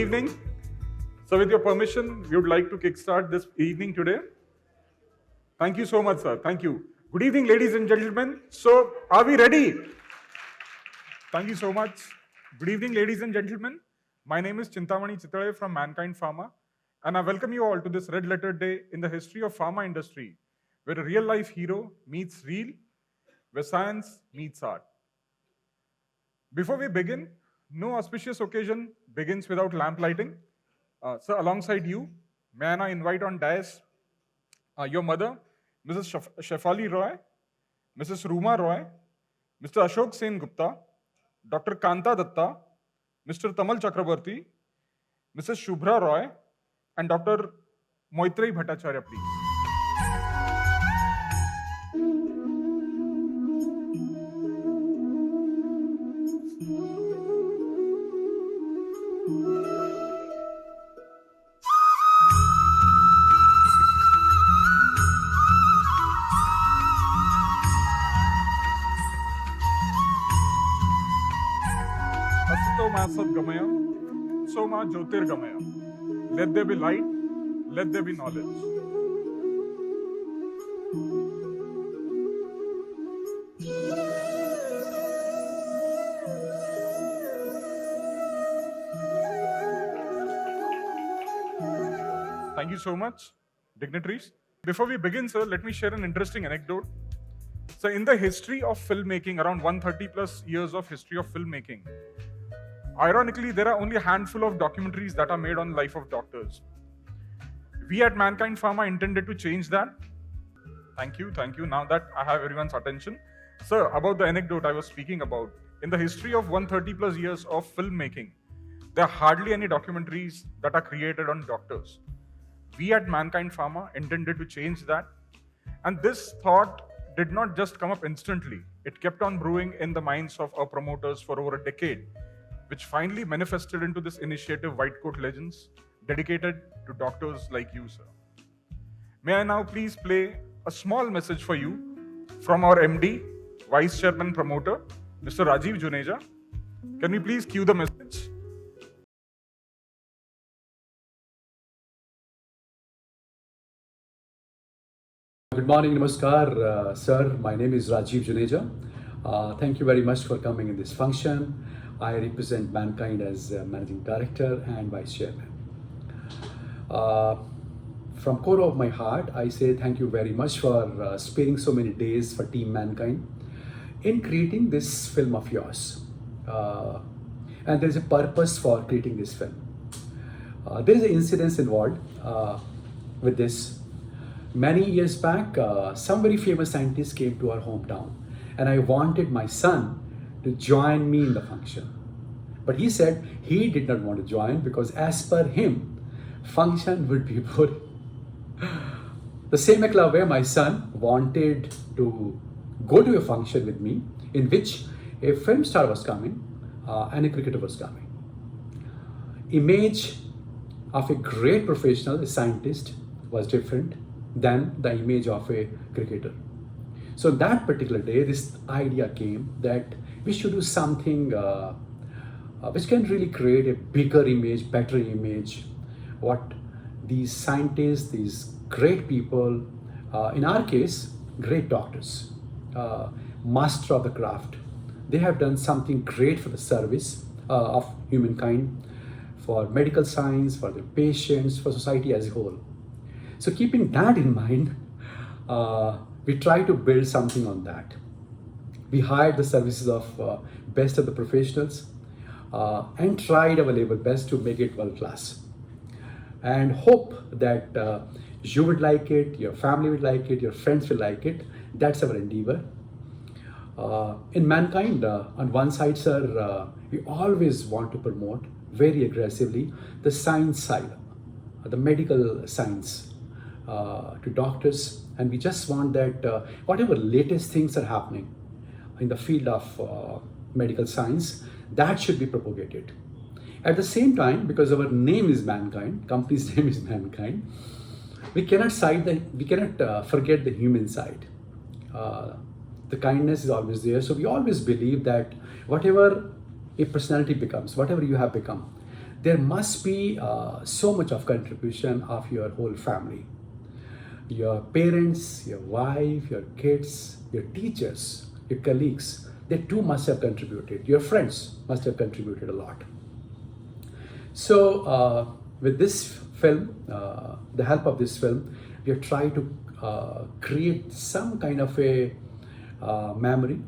evening. So with your permission, we would like to kickstart this evening today. Thank you so much, sir. Thank you. Good evening, ladies and gentlemen. So, are we ready? Thank you so much. Good evening, ladies and gentlemen. My name is Chintamani Chitale from Mankind Pharma, and I welcome you all to this red letter day in the history of pharma industry, where a real-life hero meets real, where science meets art. Before we begin, no auspicious occasion begins without lamp lighting. So alongside you, may I now invite on dais your mother, Mrs. Shefali Roy, Mrs. Ruma Roy, Mr. Ashok Sen Gupta, Dr. Kanta Datta, Mr. Tamal Chakrabarti, Mrs. Shubhra Roy, and Dr. Moitrey Bhattacharya, please. Asito ma Sadgamaya, Soma Jyotirgamaya. Let there be light, let there be knowledge. Thank you so much, dignitaries. Before we begin, sir, let me share an interesting anecdote. So, in the history of filmmaking, around 130 plus years of history of filmmaking, ironically, there are only a handful of documentaries that are made on life of doctors. We at Mankind Pharma intended to change that. Thank you. Now that I have everyone's attention. Sir, about the anecdote I was speaking about, in the history of 130 plus years of filmmaking, there are hardly any documentaries that are created on doctors. We at Mankind Pharma intended to change that. And this thought did not just come up instantly. It kept on brewing in the minds of our promoters for over a decade, which finally manifested into this initiative, White Coat Legends, dedicated to doctors like you, sir. May I now please play a small message for you from our MD, Vice Chairman Promoter, Mr. Rajiv Juneja. Can we please cue the message? Good morning, Namaskar, sir. My name is Rajiv Juneja. Thank you very much for coming in this function. I represent Mankind as Managing Director and Vice Chairman. From core of my heart, I say thank you very much for sparing so many days for Team Mankind in creating this film of yours. And there is a purpose for creating this film. There is an incident involved with this. Many years back, some very famous scientists came to our hometown, and I wanted my son to join me in the function. But he said he did not want to join because, as per him, function would be boring. The same way, my son wanted to go to a function with me in which a film star was coming and a cricketer was coming. Image of a great professional, a scientist, was different than the image of a cricketer. So that particular day, this idea came that we should do something which can really create a bigger image, better image. What these scientists, these great people, in our case, great doctors, master of the craft, they have done something great for the service of humankind, for medical science, for the patients, for society as a whole. So keeping that in mind, we try to build something on that. We hired the services of best of the professionals and tried our level best to make it world class. And hope that you would like it, your family would like it, your friends will like it. That's our endeavor. In Mankind, on one side, sir, we always want to promote very aggressively the science side, the medical science. To doctors, and we just want that whatever latest things are happening in the field of medical science, that should be propagated. At the same time, because our name is Mankind, company's name is Mankind, we cannot forget the human side. The kindness is always there. So we always believe that whatever a personality becomes, whatever you have become, there must be so much of contribution of your whole family. Your parents, your wife, your kids, your teachers, your colleagues, they too must have contributed. Your friends must have contributed a lot. So, with this film, the help of this film, we have tried to create some kind of a memory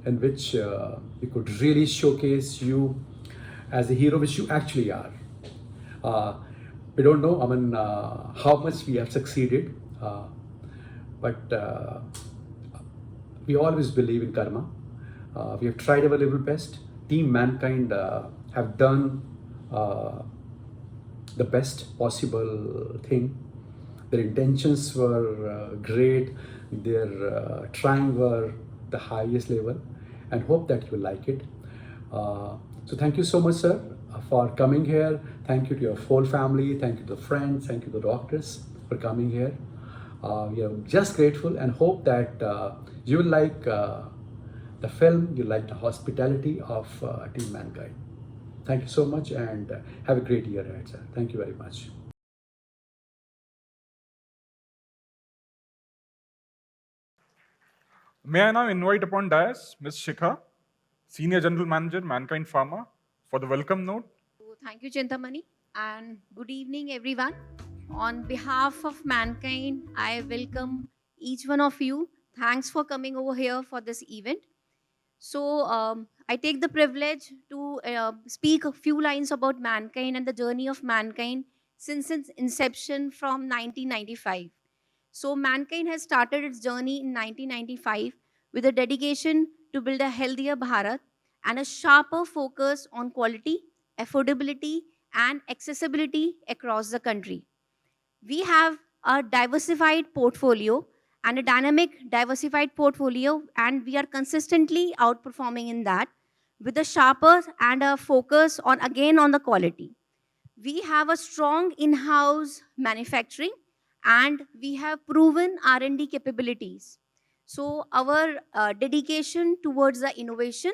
in which we could really showcase you as the hero which you actually are. We don't know, how much we have succeeded, but we always believe in karma. We have tried our level best. Team Mankind have done the best possible thing. Their intentions were great. Their trying were the highest level, and hope that you like it. So thank you so much, sir, for coming here. Thank you to your whole family. Thank you to the friends. Thank you to the doctors for coming here. We are just grateful and hope that you will like the film, you like the hospitality of Team Mankind. Thank you so much and have a great year ahead, sir. Thank you very much. May I now invite upon dais Ms. Shikha, Senior General Manager, Mankind Pharma, for the welcome note. Thank you, Chintamani, and good evening, everyone. On behalf of Mankind, I welcome each one of you. Thanks for coming over here for this event. So, I take the privilege to speak a few lines about Mankind and the journey of Mankind since its inception from 1995. So, Mankind has started its journey in 1995 with a dedication to build a healthier Bharat and a sharper focus on quality, affordability, and accessibility across the country. We have a diversified portfolio and a dynamic, diversified portfolio, and we are consistently outperforming in that with a sharper and a focus on, again, on the quality. We have a strong in-house manufacturing and we have proven R&D capabilities. So our dedication towards the innovation,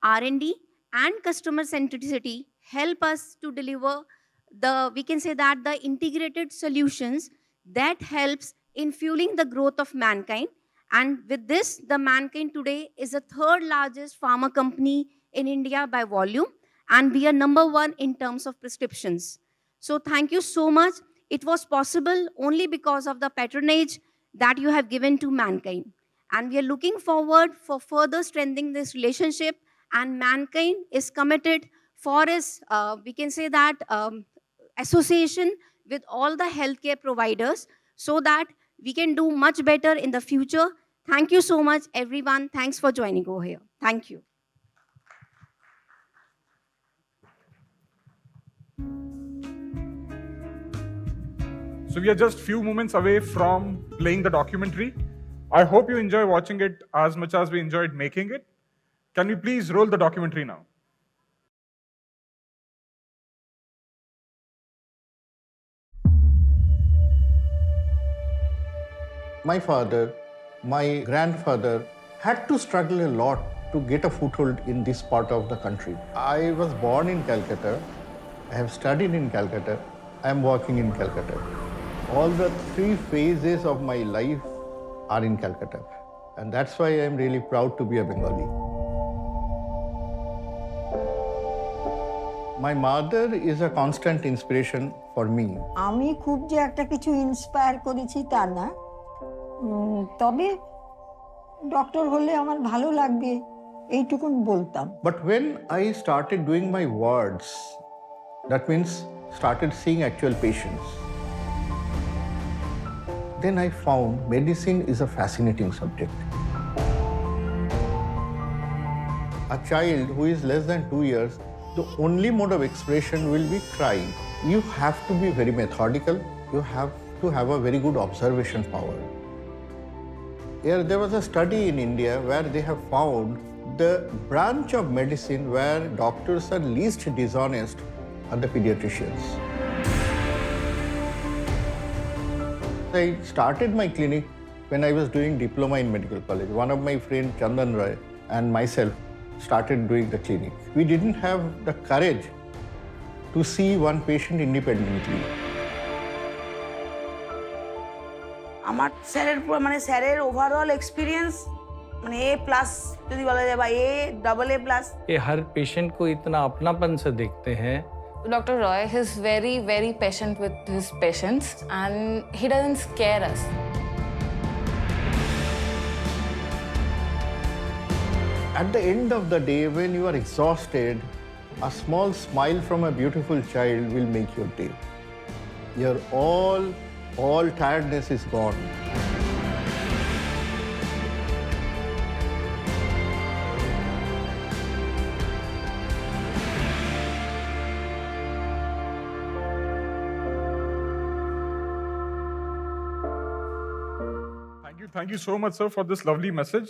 R&D, and customer centricity help us to deliver we can say that the integrated solutions that helps in fueling the growth of Mankind. And with this, the Mankind today is the third largest pharma company in India by volume, and we are number one in terms of prescriptions. So thank you so much. It was possible only because of the patronage that you have given to Mankind. And we are looking forward for further strengthening this relationship, and Mankind is committed for its, we can say that, association with all the healthcare providers so that we can do much better in the future. Thank you so much, everyone. Thanks for joining over here. Thank you. So we are just few moments away from playing the documentary. I hope you enjoy watching it as much as we enjoyed making it. Can we please roll the documentary now? My father, my grandfather had to struggle a lot to get a foothold in this part of the country. I was born in Calcutta. I have studied in Calcutta. I am working in Calcutta. All the three phases of my life are in Calcutta. And that's why I am really proud to be a Bengali. My mother is a constant inspiration for me. আমি খুব যে একটা কিছু inspire করেছি তা না, তবে doctor হলে আমার ভালো লাগবে এইটুকুন বলতাম। But when I started doing my wards, that means started seeing actual patients, then I found medicine is a fascinating subject. A child who is less than 2 years, the only mode of expression will be crying. You have to be very methodical. You have to have a very good observation power. Here, there was a study in India where they have found the branch of medicine where doctors are least dishonest are the pediatricians. I started my clinic when I was doing diploma in medical college. One of my friends, Chandan Roy, and myself started doing the clinic. We didn't have the courage to see one patient independently. আমার স্যারের মানে স্যারের overall experience মানে A+ যদি বলা যায় বা AA+। ये हर पेशेंट को इतना अपनापन से देखते हैं। Dr. Roy is very, very patient with his patients and he doesn't scare us. At the end of the day, when you are exhausted, a small smile from a beautiful child will make your day. Your all tiredness is gone. Thank you so much, sir, for this lovely message.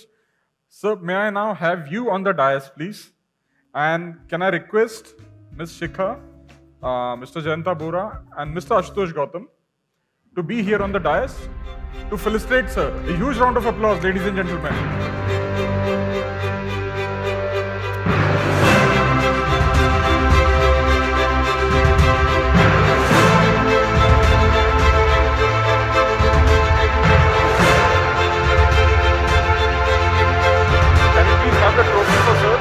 Sir, may I now have you on the dais, please? And can I request Ms. Shikha, Mr. Jayanta Bora, and Mr. Ashutosh Gautam to be here on the dais to felicitate, sir. A huge round of applause, ladies and gentlemen. Can you please have the trophy for sir?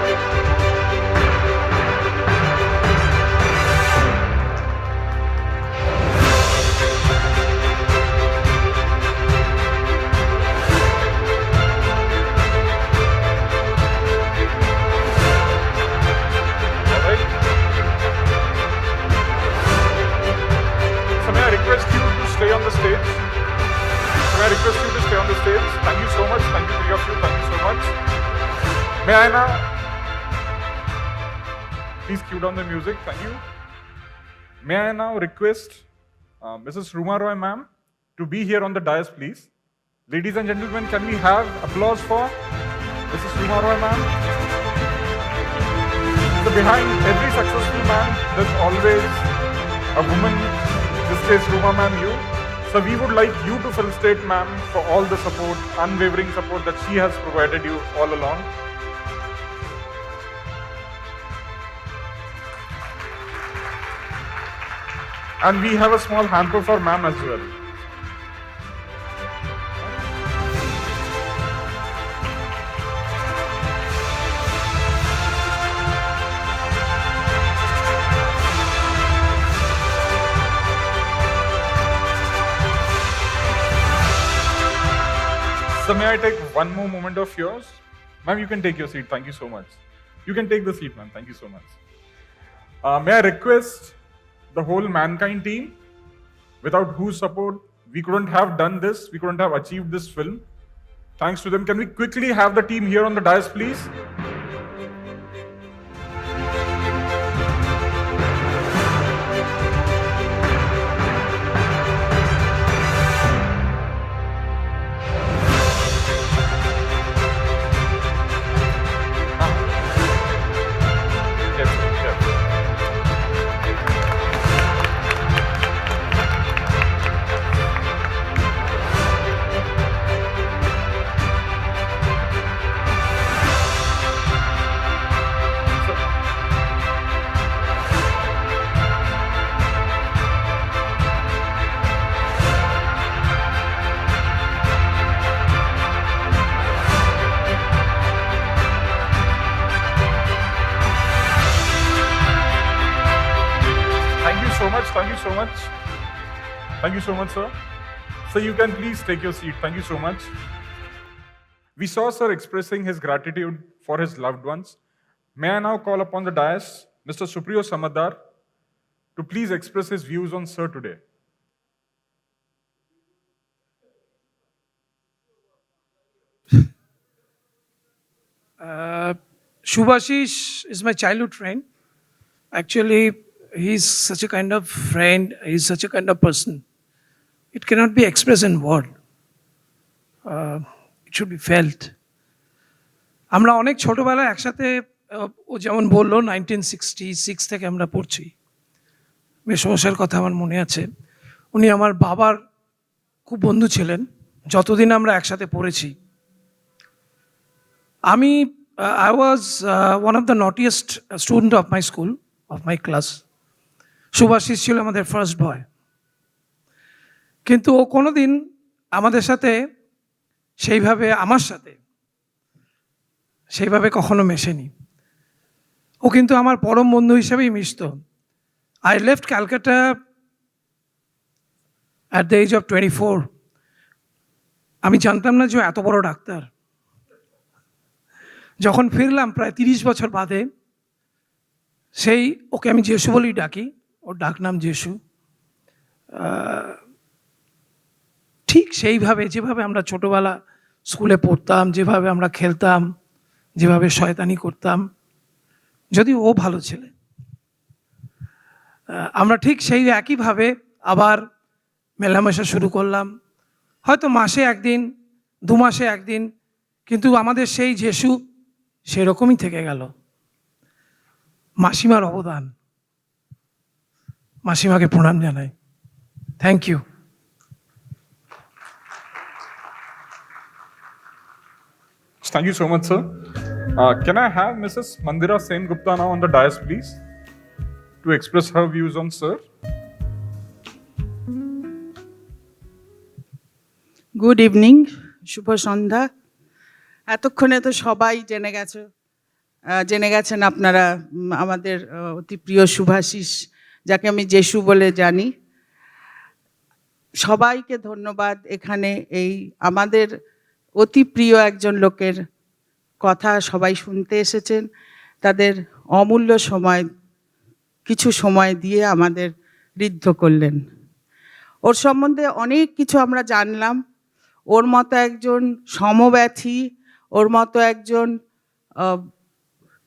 All right. So may I request you to stay on the stage? May I request you to stay on the stage? Thank you so much. Thank you, three of you. Thank you so much. May I now please cue down the music? Thank you. May I now request Mrs. Ruma Roy ma'am to be here on the dais, please? Ladies and gentlemen, can we have applause for Mrs. Ruma Roy ma'am? So behind every successful man, there's always a woman. This case, Ruma ma'am, you. So we would like you to felicitate ma'am for all the support, unwavering support that she has provided you all along. And we have a small hamper for ma'am as well. So may I take one more moment of yours? Ma'am, you can take your seat. Thank you so much. You can take the seat, ma'am. Thank you so much. May I request the whole Mankind team, without whose support we couldn't have done this, we couldn't have achieved this film. Thanks to them. Can we quickly have the team here on the dais, please? Yes, yes. Thank you so much. Thank you so much. Thank you so much, sir. So you can please take your seat. Thank you so much. We saw sir expressing his gratitude for his loved ones. May I now call upon the dais Mr. Supriyo Samadar to please express his views on sir today. Shubhashish is my childhood friend. Actually, he's such a kind of friend, he's such a kind of person. It cannot be expressed in word. It should be felt. আমরা অনেক ছোটবেলায় একসাথে ও যেমন বললো 1966 থেকে আমরা পড়ছি। মেসমশাইয়ের কথা আমার মনে আছে। উনি আমার বাবার খুব বন্ধু ছিলেন, যতদিন আমরা একসাথে পড়েছি। আমি I was one of the naughtiest student of my school, of my class. Subhashis ছিল আমাদের ফার্স্ট বয়, কিন্তু ও কোনোদিন আমাদের সাথে সেইভাবে, আমার সাথে সেইভাবে কখনো মেশেনি। ও কিন্তু আমার পরম বন্ধু হিসেবেই মিশত। I left Calcutta at the age of 24. আমি জানতাম না যে ও এত বড় ডাক্তার। যখন ফিরলাম প্রায় 30 বছর বাদে, সেই ওকে আমি যেসু বলেই ডাকি, ওর ডাক নাম যেসু। ঠিক সেইভাবে, যেভাবে আমরা ছোটবেলা স্কুলে পড়তাম, যেভাবে আমরা খেলতাম, যেভাবে শয়তানি করতাম, যদি ও ভালো ছেলে, আমরা ঠিক সেই একইভাবে আবার মেলামেশা শুরু করলাম। হয়তো মাসে একদিন, 2 মাসে একদিন, কিন্তু আমাদের সেই যেসু সেরকমই থেকে গেল। মাসিমার অবদান, মাসিমাকে প্রণাম জানাই। Thank you. Thank you so much, sir. Can I have Mrs. Mandira Sen Gupta now on the dais, please, to express her views on sir? Good evening, শুভ সন্ধ্যা। এতক্ষণে তো সবাই জেনে গেছেন আপনারা আমাদের অতি প্রিয় শুভাশিস, যাকে আমি যেসু বলে জানি। সবাইকে ধন্যবাদ এখানে এই আমাদের অতি প্রিয় একজন লোকের কথা সবাই শুনতে এসেছেন, তাদের অমূল্য সময়, কিছু সময় দিয়ে আমাদের ঋদ্ধ করলেন। ওর সম্বন্ধে অনেক কিছু আমরা জানলাম। ওর মতো একজন সমব্যথী, ওর মতো একজন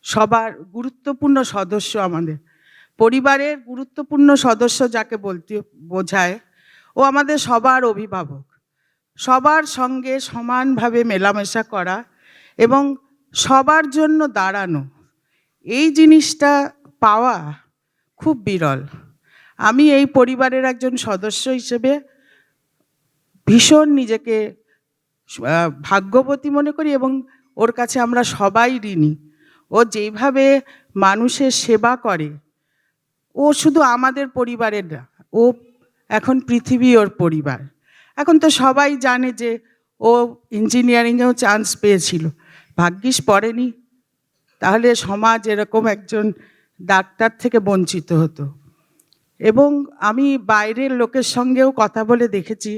সবার গুরুত্বপূর্ণ সদস্য, আমাদের পরিবারের গুরুত্বপূর্ণ সদস্য যাকে বলতে বোঝায়, ও আমাদের সবার অভিভাবক। সবার সঙ্গে সমানভাবে মেলামেশা করা এবং সবার জন্য দাঁড়ানো, এই জিনিসটা পাওয়া খুব বিরল। আমি এই পরিবারের একজন সদস্য হিসেবে ভীষণ নিজেকে ভাগ্যবতী মনে করি এবং ওর কাছে আমরা সবাই ঋণী। ও যেভাবে মানুষের সেবা করে, ও শুধু আমাদের পরিবারের না, ও এখন পৃথিবী ওর পরিবার। এখন তো সবাই জানে যে ও ইঞ্জিনিয়ারিংয়েও চান্স পেয়েছিল, ভাগ্যিস পড়েনি, তাহলে সমাজ এরকম একজন ডাক্তার থেকে বঞ্চিত হতো। এবং আমি বাইরের লোকের সঙ্গেও কথা বলে দেখেছি,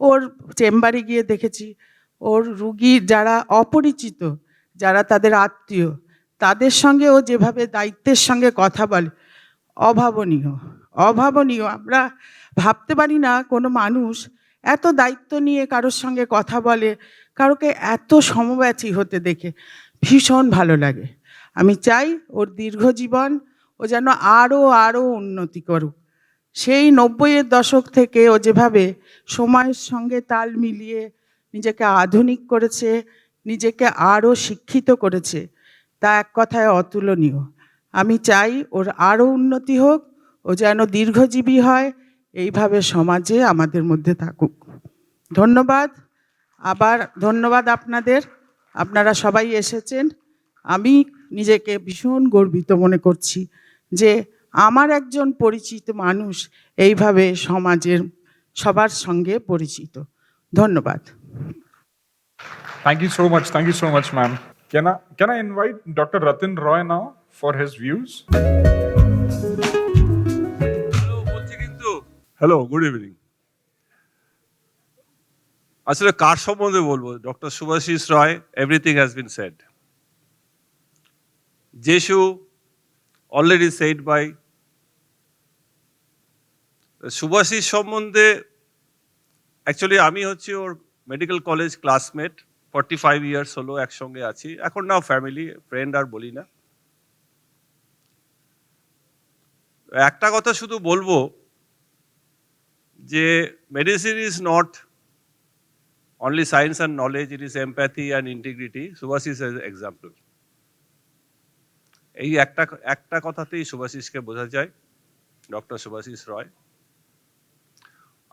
ওর চেম্বারে গিয়ে দেখেছি, ওর রুগী যারা অপরিচিত, যারা তাদের আত্মীয়, তাদের সঙ্গে ও যেভাবে দায়িত্বের সঙ্গে কথা বলে, অভাবনীয়, অভাবনীয়। আমরা ভাবতে পারি না কোনো মানুষ এত দায়িত্ব নিয়ে কারোর সঙ্গে কথা বলে, কারোকে এত সমব্যথী হতে দেখে ভীষণ ভালো লাগে। আমি চাই ওর দীর্ঘ জীবন, ও যেন আরও উন্নতি করুক। সেই 90-এর দশক থেকে ও যেভাবে সময়ের সঙ্গে তাল মিলিয়ে নিজেকে আধুনিক করেছে, নিজেকে আরও শিক্ষিত করেছে, তা এক কথায় অতুলনীয়। আমি চাই ওর আরও উন্নতি হোক, ও যেন দীর্ঘজীবী হয়, এইভাবে সমাজে আমাদের মধ্যে থাকুক। ধন্যবাদ, আবার ধন্যবাদ আপনাদের, আপনারা সবাই এসেছেন। আমি নিজেকে ভীষণ গর্বিত মনে করছি যে আমার একজন পরিচিত মানুষ এইভাবে সমাজের সবার সঙ্গে পরিচিত। ধন্যবাদ। Thank you so much, ma'am. Can I invite Dr. Ratin Roy now for his views? Hello, good evening. আসলে কার সম্বন্ধে বলবো? Doctor Shubhashis Roy, everything has been said. যেসু অলরেডি সেড বাই। শুভাশিস সম্বন্ধে অ্যাকচুয়ালি আমি হচ্ছে ওর মেডিকেল কলেজ ক্লাসমেট, 45 ইয়ার্স হলো একসঙ্গে আছি, এখন নাও ফ্যামিলি ফ্রেন্ড আর বলি না। একটা কথা শুধু বলবো যে medicine is not only science and knowledge, it is empathy and integrity. Subhasis is an example. এই একটা কথাতেই শুভাশিসকে বোঝা যায়, ডক্টর শুভাশিস রয়।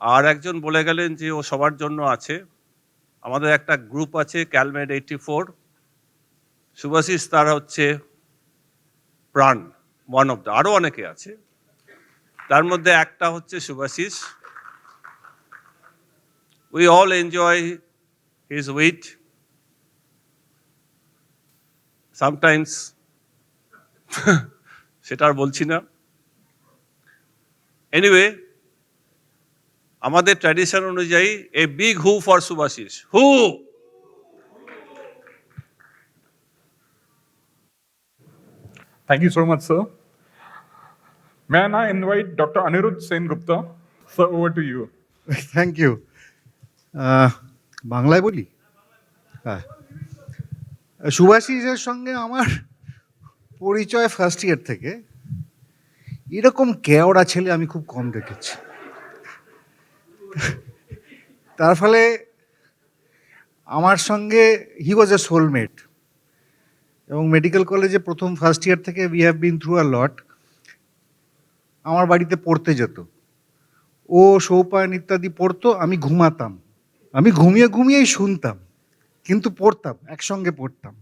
আর একজন বলে গেলেন যে ও সবার জন্য আছে। আমাদের একটা গ্রুপ আছে ক্যালমেড 84, শুভাশিস তার হচ্ছে প্রাণ, ওয়ান অফ দ্য, আরও অনেকে আছে। তার মধ্যে একটা হচ্ছে Shubhashis. We all enjoy his wit, sometimes সেটা আর বলছি না। এনিওয়ে, আমাদের ট্র্যাডিশন অনুযায়ী a big whoo for Shubhashis. Whoo. Thank you so much, sir. May I now invite Dr. Anirudh Sen Gupta? Sir, over to you. Thank you. বাংলায় বলি? হ্যাঁ, শুভাশিসের সঙ্গে আমার পরিচয় ফার্স্ট ইয়ার থেকে। এরকম কেওড়া ছেলে আমি খুব কম দেখেছি। তার ফলে আমার সঙ্গে হি ওয়াজ এ সোলমেট। এবং মেডিকেল কলেজে প্রথম ফার্স্ট ইয়ার থেকে we have been through a lot. আমার বাড়িতে পড়তে যেত, ও সৌপায়ন ইত্যাদি পড়তো, আমি ঘুমাতাম, আমি ঘুমিয়ে ঘুমিয়েই শুনতাম, কিন্তু পড়তাম, একসঙ্গে পড়তাম।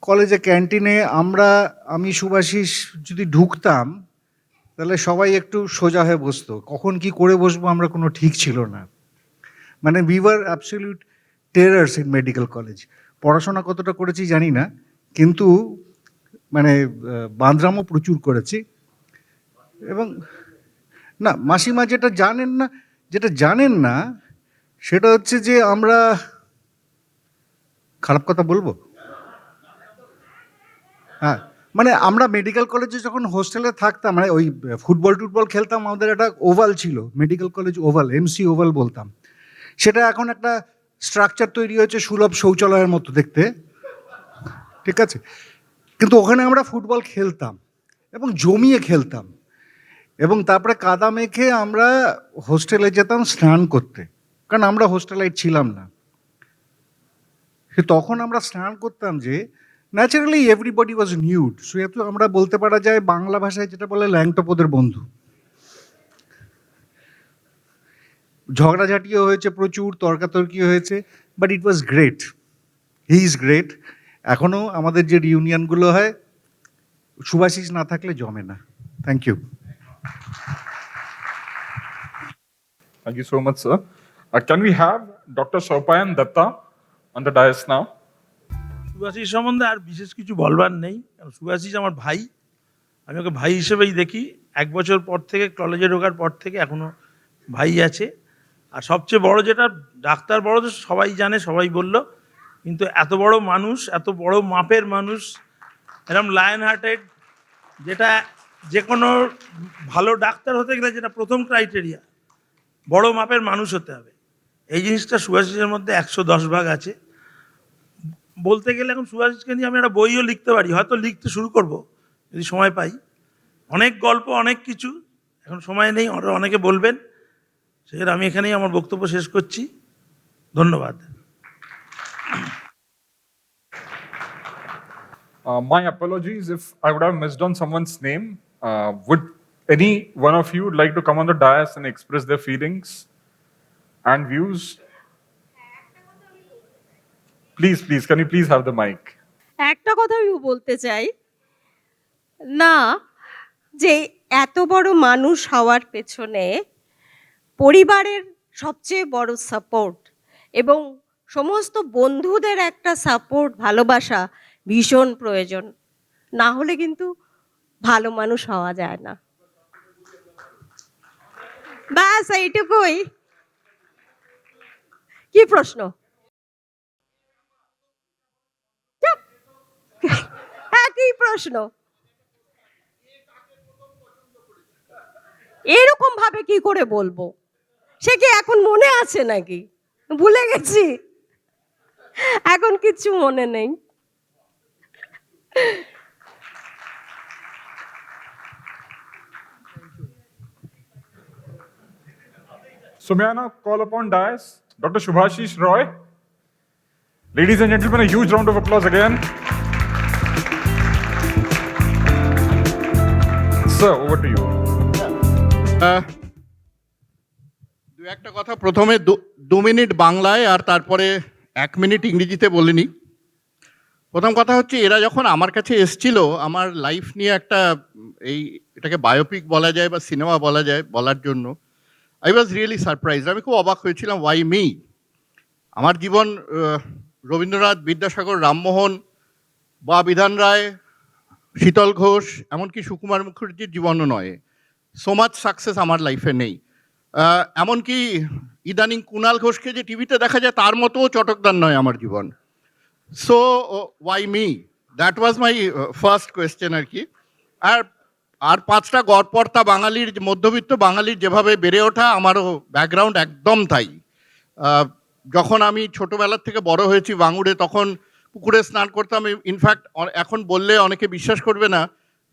কলেজে ক্যান্টিনে আমি শুভাশিস যদি ঢুকতাম তাহলে সবাই একটু সোজা হয়ে বসতো, কখন কি করে বসবো আমরা কোনো ঠিক ছিল না। মানে we were absolute terrors in medical college. পড়াশোনা কতটা করেছি জানি না, কিন্তু মানে বাঁদরামও প্রচুর করেছি। এবং না, মাসিমা যেটা জানেন না সেটা হচ্ছে যে আমরা, খারাপ কথা বলবো? হ্যাঁ, মানে আমরা মেডিকেল কলেজে যখন হোস্টেলে থাকতাম, মানে ওই ফুটবল খেলতাম, আমাদের একটা ওভাল ছিল, medical college oval, MC oval বলতাম। সেটা এখন একটা স্ট্রাকচার তৈরি হয়েছে সুলভ শৌচালয়ের মতো দেখতে, ঠিক আছে? কিন্তু ওখানে আমরা ফুটবল খেলতাম এবং জমিয়ে খেলতাম, এবং তারপরে কাদা মেখে আমরা হোস্টেলে যেতাম স্নান করতে, কারণ আমরা হোস্টেলাইট ছিলাম না। তখন আমরা স্নান করতাম যে ন্যাচারালি এভরিবডি ওয়াজ নিউড। সেহেতু আমরা বলতে পারা যায় বাংলা ভাষায় যেটা বলে ল্যাংটপোদের বন্ধু। ঝগড়াঝাটিও হয়েছে প্রচুর, তর্কাতর্কিও হয়েছে, but it was great. He is great. এখনও আমাদের যে রিউনিয়নগুলো হয়, শুভাশিস না থাকলে জমে না। Thank you. Thank you so much, sir. Can we have Dr. Sopayan Datta on the dais now? Shubhashis সম্বন্ধে আর বিশেষ কিছু বলবার নেই, কারণ শুভাশিস আমার ভাই, আমি ওকে ভাই হিসেবেই দেখি। 1 বছর পর থেকে, কলেজে ঢোকার পর থেকে এখনো ভাই আছে। আর সবচেয়ে বড় যেটা, ডাক্তার বড় তো সবাই জানে, সবাই বলল, কিন্তু এত বড় মানুষ, এত বড় মাপের মানুষ, এরকম লায়ন হার্টেড, যেটা যে কোনো ভালো ডাক্তার হতে গেলে যেটা প্রথম ক্রাইটেরিয়া, বড় মাপের মানুষ হতে হবে। এই জিনিসটা শুভাশিসের মধ্যে 110 ভাগ আছে। বলতে গেলে এখন শুভাশিসকে নিয়ে আমি একটা বইও লিখতে পারি, হয়তো লিখতে শুরু করব যদি সময় পাই। অনেক গল্প, অনেক কিছু, এখন সময় নেই, অনেকে বলবেন, সেক্ষেত্রে আমি এখানেই আমার বক্তব্য শেষ করছি। ধন্যবাদ। My apologies if I would have missed on someone's name. Would any one of you like to come on the dais and express their feelings and views? Please, can you please have the mic? একটা কথা আমি বলতে চাই না, যে এত বড় মানুষ হওয়ার পেছনে পরিবারের সবচেয়ে বড় সাপোর্ট এবং সমস্ত বন্ধুদের একটা সাপোর্ট, ভালোবাসা ভীষণ প্রয়োজন। না হলে কিন্তু ভালো মানুষ হওয়া যায় না। ব্যাস এইটুকুই। কি প্রশ্ন? একই প্রশ্ন। এরকম ভাবে কি করে বলবো? সে কি এখন মনে আছে নাকি? ভুলে গেছি, এখন কিচ্ছু মনে নেই। So may I now call upon dais Dr. Shubhashish Roy. Ladies and gentlemen, a huge round of applause again. Sir, over to you. দু একটা কথা প্রথমে 2 মিনিট বাংলায় আর তারপরে 1 মিনিট ইংরেজিতে বলে নিই। প্রথম কথা হচ্ছে এরা যখন আমার কাছে এসছিল আমার লাইফ নিয়ে একটা এটাকে বায়োপিক বলা যায় বা সিনেমা বলা যায় বলার জন্য, আই ওয়াজ রিয়েলি সারপ্রাইজ। আমি খুব অবাক হয়েছিলাম, ওয়াই মি? আমার জীবন রবীন্দ্রনাথ, বিদ্যাসাগর, রামমোহন বা বিধান রায়, শীতল ঘোষ, এমনকি সুকুমার মুখার্জির জীবনও নয়। সো মাচ সাকসেস আমার লাইফে নেই। এমনকি ইদানিং কুণাল ঘোষকে যে টিভিতে দেখা যায় তার মতোও চটকদার নয় আমার জীবন। So why me? That was my first question আর কি। আর 5টা গড়পড়তা বাঙালির, মধ্যবিত্ত বাঙালির যেভাবে বেড়ে ওঠা, আমারও ব্যাকগ্রাউন্ড একদম তাই। যখন আমি ছোটোবেলার থেকে বড় হয়েছি বাঙুরে, তখন পুকুরে স্নান করতাম। ইনফ্যাক্ট এখন বললে অনেকে বিশ্বাস করবে না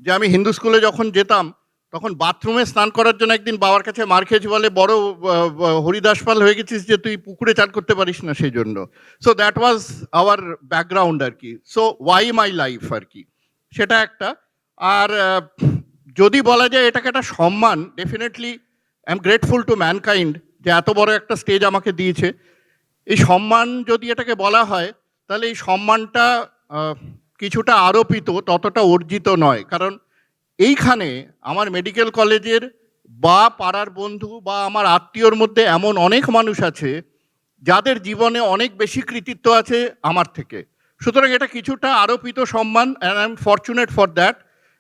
যে আমি হিন্দু স্কুলে যখন যেতাম তখন বাথরুমে স্নান করার জন্য একদিন বাবার কাছে মার খেয়েছি, বলে বড় হরিদাস পাল হয়ে গেছিস যে তুই পুকুরে চান করতে পারিস না সেই জন্য। So that was our background আর কি। সো ওয়াই মাই লাইফ আর কি, সেটা একটা। আর যদি বলা যায় এটাকে একটা সম্মান, definitely I am grateful to mankind যে এত বড় একটা স্টেজ আমাকে দিয়েছে। এই সম্মান যদি এটাকে বলা হয় তাহলে এই সম্মানটা কিছুটা আরোপিত, ততটা অর্জিত নয়। কারণ এইখানে আমার মেডিকেল কলেজের বা পাড়ার বন্ধু বা আমার আত্মীয়র মধ্যে এমন অনেক মানুষ আছে যাদের জীবনে অনেক বেশি কৃতিত্ব আছে আমার থেকে। সুতরাং এটা কিছুটা আরোপিত সম্মান, and I am fortunate for that,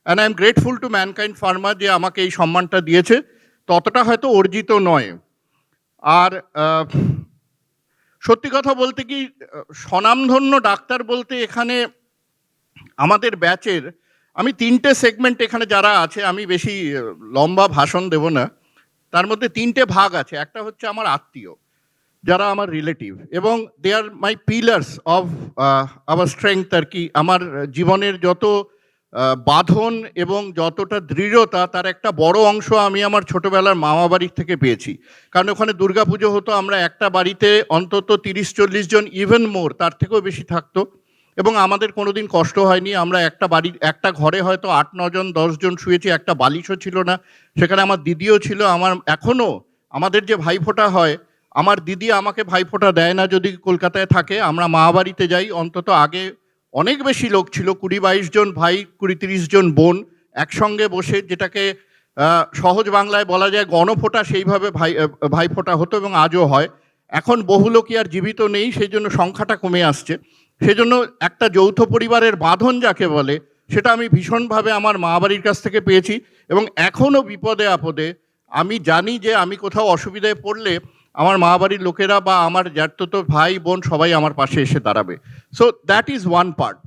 and I am grateful to mankind Pharma যে আমাকে এই সম্মানটা দিয়েছে। ততটা হয়তো অর্জিত নয়। আর সত্যি কথা বলতে কি, স্বনামধন্য ডাক্তার বলতে এখানে আমাদের ব্যাচের, আমি 3টে সেগমেন্ট এখানে যারা আছে, আমি বেশি লম্বা ভাষণ দেব না, তার মধ্যে 3টে ভাগ আছে। একটা হচ্ছে আমার আত্মীয়, যারা আমার রিলেটিভ, এবং দে আর মাই পিলার্স অফ আওয়ার স্ট্রেংথ আর কি। আমার জীবনের যত বাঁধন এবং যতটা দৃঢ়তা, তার একটা বড় অংশ আমি আমার ছোটোবেলার মামা বাড়ির থেকে পেয়েছি। কারণ ওখানে দুর্গাপুজো হতো, আমরা একটা বাড়িতে অন্তত 30-40 জন, ইভেন মোর, তার থেকেও বেশি থাকতো, এবং আমাদের কোনোদিন কষ্ট হয়নি। আমরা একটা ঘরে হয়তো 8-9 জন 10 জন শুয়েছি, একটা বালিশও ছিল না। সেখানে আমার দিদিও ছিল। এখনও আমাদের যে ভাইফোঁটা হয়, আমার দিদি আমাকে ভাইফোঁটা দেয় না যদি কলকাতায় থাকে। আমরা মা বাড়িতে যাই, অন্তত আগে অনেক বেশি লোক ছিল, 20-22 জন ভাই, 20-30 জন বোন একসঙ্গে বসে, যেটাকে সহজ বাংলায় বলা যায় গণফোঁটা, সেইভাবে ভাইফোঁটা হতো এবং আজও হয়। এখন বহু লোকই আর জীবিত নেই, সেই জন্য সংখ্যাটা কমে আসছে। সেজন্য একটা যৌথ পরিবারের বাঁধন যাকে বলে, সেটা আমি ভীষণভাবে আমার মা বাড়ির কাছ থেকে পেয়েছি। এবং এখনও বিপদে আপদে আমি জানি যে আমি কোথাও অসুবিধায় পড়লে আমার মা বাড়ির লোকেরা বা আমার জ্যাঠতো ভাই বোন সবাই আমার পাশে এসে দাঁড়াবে। So that is one part.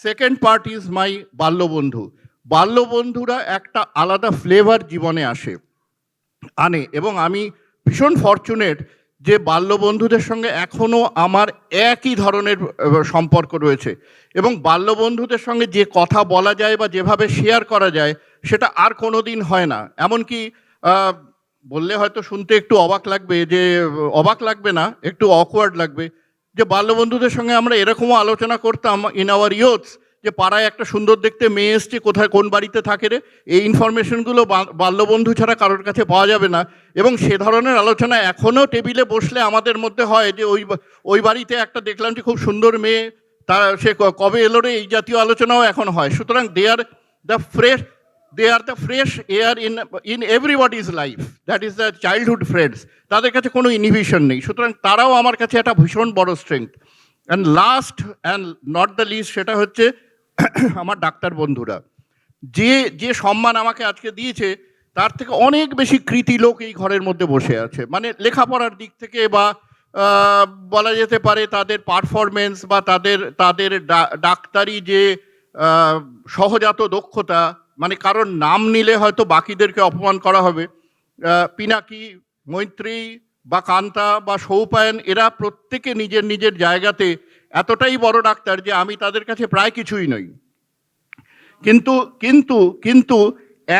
Second part is my বাল্যবন্ধু। বাল্যবন্ধুরা একটা আলাদা ফ্লেভার জীবনে আনে, এবং আমি ভীষণ ফরচুনেট যে বাল্যবন্ধুদের সঙ্গে এখনও আমার একই ধরনের সম্পর্ক রয়েছে। এবং বাল্যবন্ধুদের সঙ্গে যে কথা বলা যায় বা যেভাবে শেয়ার করা যায়, সেটা আর কোনো দিন হয় না। এমনকি বললে হয়তো শুনতে একটু অবাক লাগবে না, একটু অকওয়ার্ড লাগবে, যে বাল্যবন্ধুদের সঙ্গে আমরা এরকমও আলোচনা করতাম ইন আওয়ার ইয়থস, যে পাড়ায় একটা সুন্দর দেখতে মেয়ে এসছে, কোথায় কোন বাড়িতে থাকে রে, এই ইনফরমেশনগুলো বাল্যবন্ধু ছাড়া কারোর কাছে পাওয়া যাবে না। এবং সে ধরনের আলোচনা এখনও টেবিলে বসলে আমাদের মধ্যে হয়, যে ওই বাড়িতে একটা দেখলাম যে খুব সুন্দর মেয়ে, সে কবে এলো রে, এই জাতীয় আলোচনাও এখন হয়। সুতরাং they are the fresh air in everybody's life, that is the childhood friends. তাদের কাছে কোনো ইনহিবিশন নেই। সুতরাং তারাও আমার কাছে একটা ভীষণ বড় strength. And last and not the least, সেটা হচ্ছে আমার ডাক্তার বন্ধুরা। যে সম্মান আমাকে আজকে দিয়েছে, তার থেকে অনেক বেশি কৃতি লোক এই ঘরের মধ্যে বসে আছে। মানে লেখাপড়ার দিক থেকে, বা বলা যেতে পারে তাদের পারফরমেন্স, বা তাদের ডাক্তারি যে সহজাত দক্ষতা, মানে কারোর নাম নিলে হয়তো বাকিদেরকে অপমান করা হবে। পিনাকি, মৈত্রী বা কান্তা বা সৌপায়ন, এরা প্রত্যেকে নিজের নিজের জায়গাতে এতটাই বড় ডাক্তার যে আমি তাদের কাছে প্রায় কিছুই নই। কিন্তু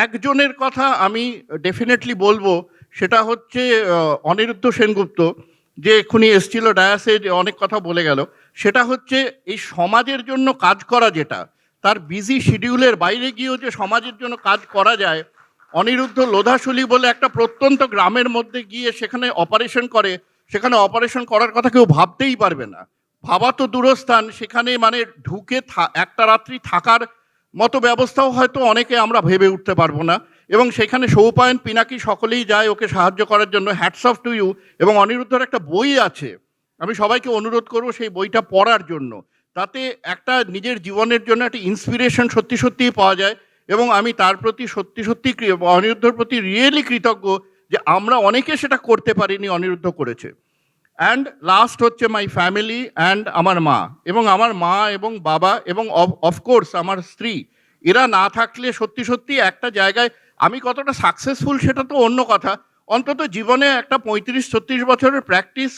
একজনের কথা আমি ডেফিনেটলি বলবো, সেটা হচ্ছে অনিরুদ্ধ সেনগুপ্ত, যে এক্ষুনি এসছিল ডায়াসে, যে অনেক কথা বলে গেল। সেটা হচ্ছে এই সমাজের জন্য কাজ করা, যেটা তার বিজি শিডিউলের বাইরে গিয়েও যে সমাজের জন্য কাজ করা যায়। অনিরুদ্ধ লোধাশুলি বলে একটা প্রত্যন্ত গ্রামের মধ্যে গিয়ে সেখানে অপারেশন করে, সেখানে অপারেশন করার কথা কেউ ভাবতেই পারবে না। ভাবা তো দূরস্থান, সেখানে মানে ঢুকে একটা রাত্রি থাকার মতো ব্যবস্থাও হয়তো অনেকে আমরা ভেবে উঠতে পারবো না। এবং সেখানে সৌপায়ন, পিনাকি সকলেই যায় ওকে সাহায্য করার জন্য। Hats off to you. এবং অনিরুদ্ধর একটা বই আছে, আমি সবাইকে অনুরোধ করবো সেই বইটা পড়ার জন্য। তাতে একটা নিজের জীবনের জন্য একটা ইন্সপিরেশন সত্যি সত্যিই পাওয়া যায়। এবং আমি তার প্রতি সত্যি সত্যি অনিরুদ্ধর প্রতি রিয়েলি কৃতজ্ঞ যে আমরা অনেকে সেটা করতে পারিনি, অনিরুদ্ধ করেছে। অ্যান্ড লাস্ট হচ্ছে মাই ফ্যামিলি অ্যান্ড আমার মা। এবং আমার মা এবং বাবা এবং অফকোর্স আমার স্ত্রী, এরা না থাকলে সত্যি সত্যি একটা জায়গায় আমি কতটা সাকসেসফুল সেটা তো অন্য কথা, অন্তত জীবনে একটা 35-36 বছরের প্র্যাকটিস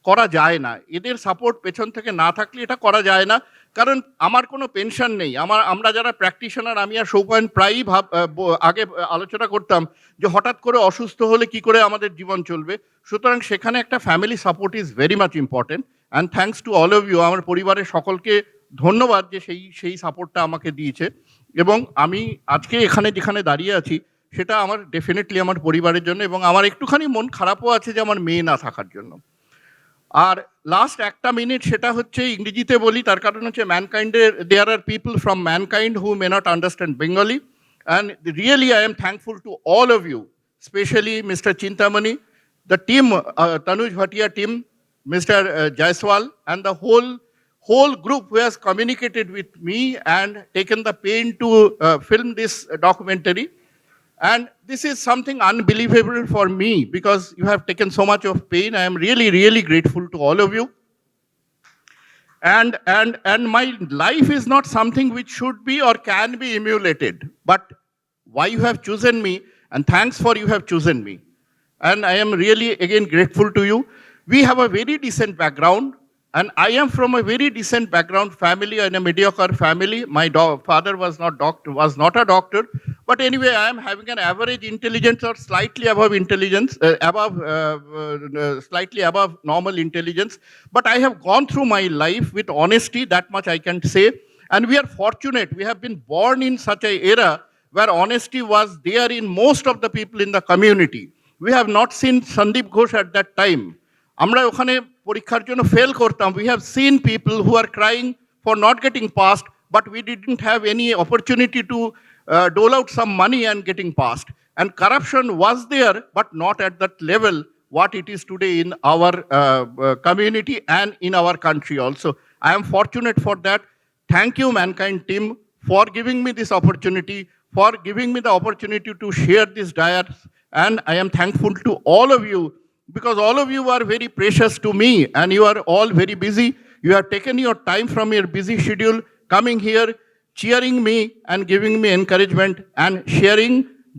করা যায় না। এদের সাপোর্ট পেছন থেকে না থাকলে এটা করা যায় না। কারণ আমার কোনো পেনশন নেই। আমরা যারা প্র্যাকটিশনার, আমি আর সৌপায়ন প্রায়ই আগে আলোচনা করতাম যে হঠাৎ করে অসুস্থ হলে কি করে আমাদের জীবন চলবে। সুতরাং সেখানে একটা family support is very much important. And thanks to all of you. আমার পরিবারের সকলকে ধন্যবাদ যে সেই সাপোর্টটা আমাকে দিয়েছে। এবং আমি আজকে এখানে যেখানে দাঁড়িয়ে আছি সেটা আমার ডেফিনেটলি আমার পরিবারের জন্য, এবং আমার একটুখানি মন খারাপও আছে যে আমার মেয়ে না থাকার জন্য। আর লাস্ট একটা মিনিট সেটা হচ্ছে ইংরেজিতে বলি, তার কারণ হচ্ছে ম্যানকাইন্ডের there are people from mankind who may not understand Bengali, and really I am thankful to all of you, specially mister Chintamani, the team, Tanuj Bhatia team, Mr. Jaiswal, and the whole group who has communicated with me and taken the pain to film this documentary. And this is something unbelievable for me because you have taken so much of pain. I am really, really grateful to all of you. And my life is not something which should be or can be emulated, but why you have chosen me, and thanks for you have chosen me. And I am really again grateful to you. We have a very decent background, and I am from a very decent background family and a mediocre family. My father was not a doctor, but anyway, I am having an average intelligence or slightly above intelligence, slightly above normal intelligence. But I have gone through my life with honesty, that much I can say. And we are fortunate. We have been born in such an era where honesty was there in most of the people in the community. We have not seen Sandeep Ghosh at that time. আমরা ওখানে পরীক্ষার জন্য fail করতাম। We have seen people who are crying for not getting passed, but we didn't have any opportunity to dole out some money and getting passed. And corruption was there, but not at that level what it is today in our community and in our country also. I am fortunate for that. Thank you, Mankind team, for giving me this opportunity, for giving me the opportunity to share this diet. And I am thankful to all of you, because all of you are very precious to me, and you are all very busy. You have taken your time from your busy schedule, coming here, cheering me and giving me encouragement and sharing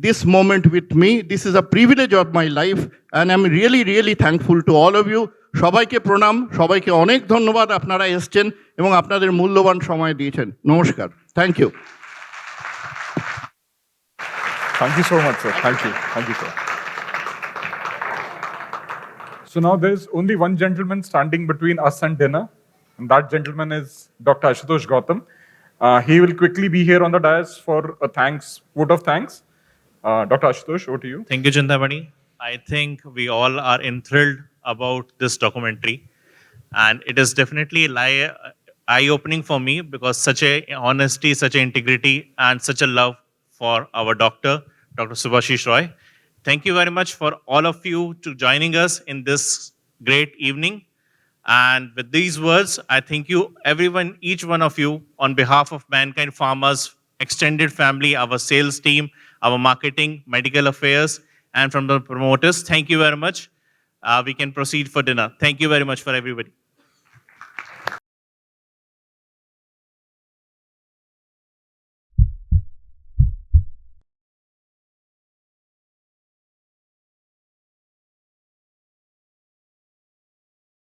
this moment with me. This is a privilege of my life, and I'm really, really thankful to all of you. সবাইকে প্রণাম, সবাইকে অনেক ধন্যবাদ, আপনারা এসেছেন এবং আপনাদের মূল্যবান সময় দিয়েছেন। নমস্কার। Thank you. Thank you so much, sir. Thank you, sir. So now there's only one gentleman standing between us and dinner, and that gentleman is Dr. Ashutosh Gautam. He will quickly be here on the dais for a vote of thanks. Dr. Ashutosh, over to you. Thank you, Chintamani. I think we all are enthralled about this documentary, and it is definitely eye-opening for me because such a honesty, such a integrity, and such a love for our doctor, Dr. Subhashish Roy. Thank you very much for all of you to joining us in this great evening. And with these words, I thank you, everyone, each one of you, on behalf of Mankind Farmers, extended family, our sales team, our marketing, medical affairs, and from the promoters. Thank you very much. We can proceed for dinner. Thank you very much for everybody.